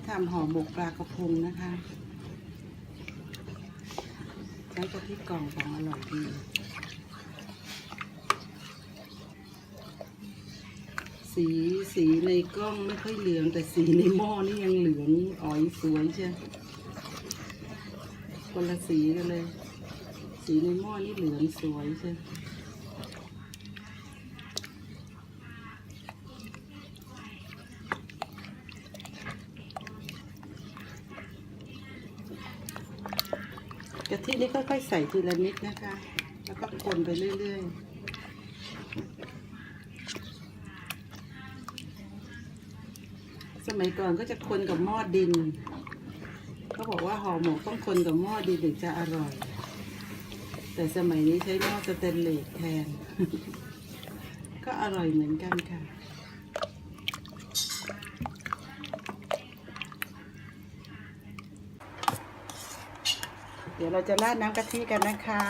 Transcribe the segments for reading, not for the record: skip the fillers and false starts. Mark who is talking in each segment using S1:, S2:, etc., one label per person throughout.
S1: ทำห่อหมกปลากระพงนะคะใช้กะทิกล่องของอร่อยดีสีในกล้องไม่ค่อยเหลืองแต่สีในหม้อนี่ยังเหลืองอ๋อยสวยเชียวคนละสีกันเลยสีในหม้อนี่เหลืองสวยเชียวกะทินี่ค่อยๆใส่ทีละนิดนะคะแล้วก็คนไปเรื่อยๆสมัยก่อนก็จะคนกับหม้อดินเขาบอกว่าห่อหมกต้องคนกับหม้อดินถึงจะอร่อยแต่สมัยนี้ใช้หม้อสแตนเลสแทน ก็อร่อยเหมือนกันค่ะเดี๋ยวเราจะราดน้ำกะทิกันนะคะ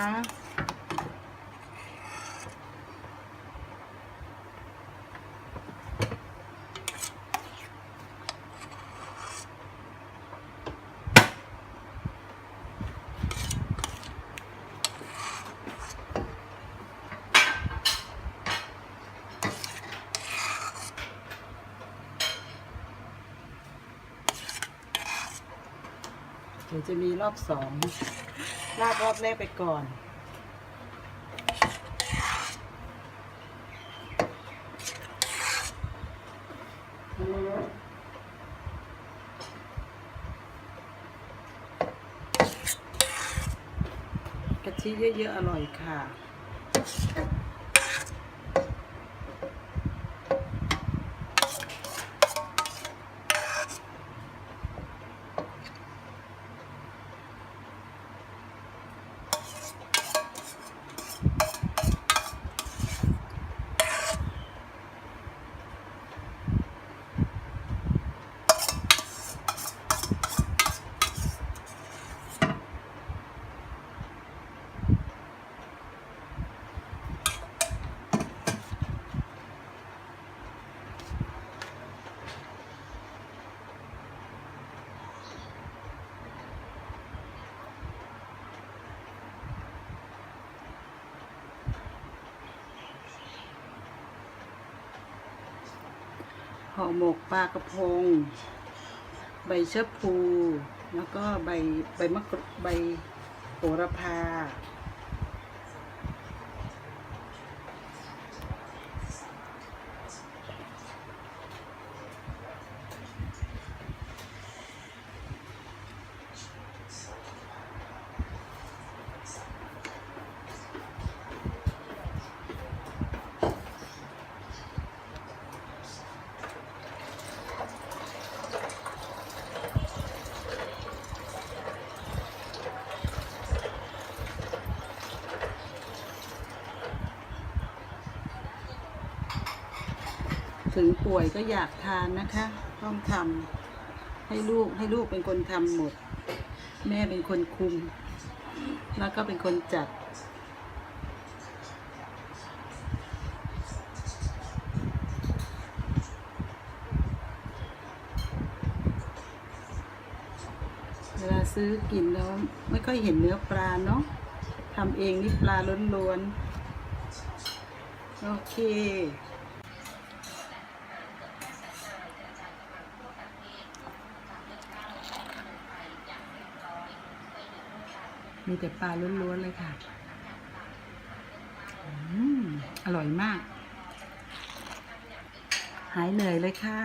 S1: เดี๋ยวจะมีรอบสองราดรอบแรกไปก่อนกะทิเยอะๆอร่อยค่ะห่อหมกปลากระพงใบชะพูแล้วก็ใบมะกรูดใบโหระพาถึงป่วยก็อยากทานนะคะต้องทำให้ลูกเป็นคนทำหมดแม่เป็นคนคุมแล้วก็เป็นคนจัดเวลาซื้อกินแล้วไม่ค่อยเห็นเนื้อปลาเนาะทำเองนี่ปลาล้วนๆโอเคมีแต่ปลาล้วนๆเลยค่ะอร่อยมากหายเหนื่อยเลยค่ะ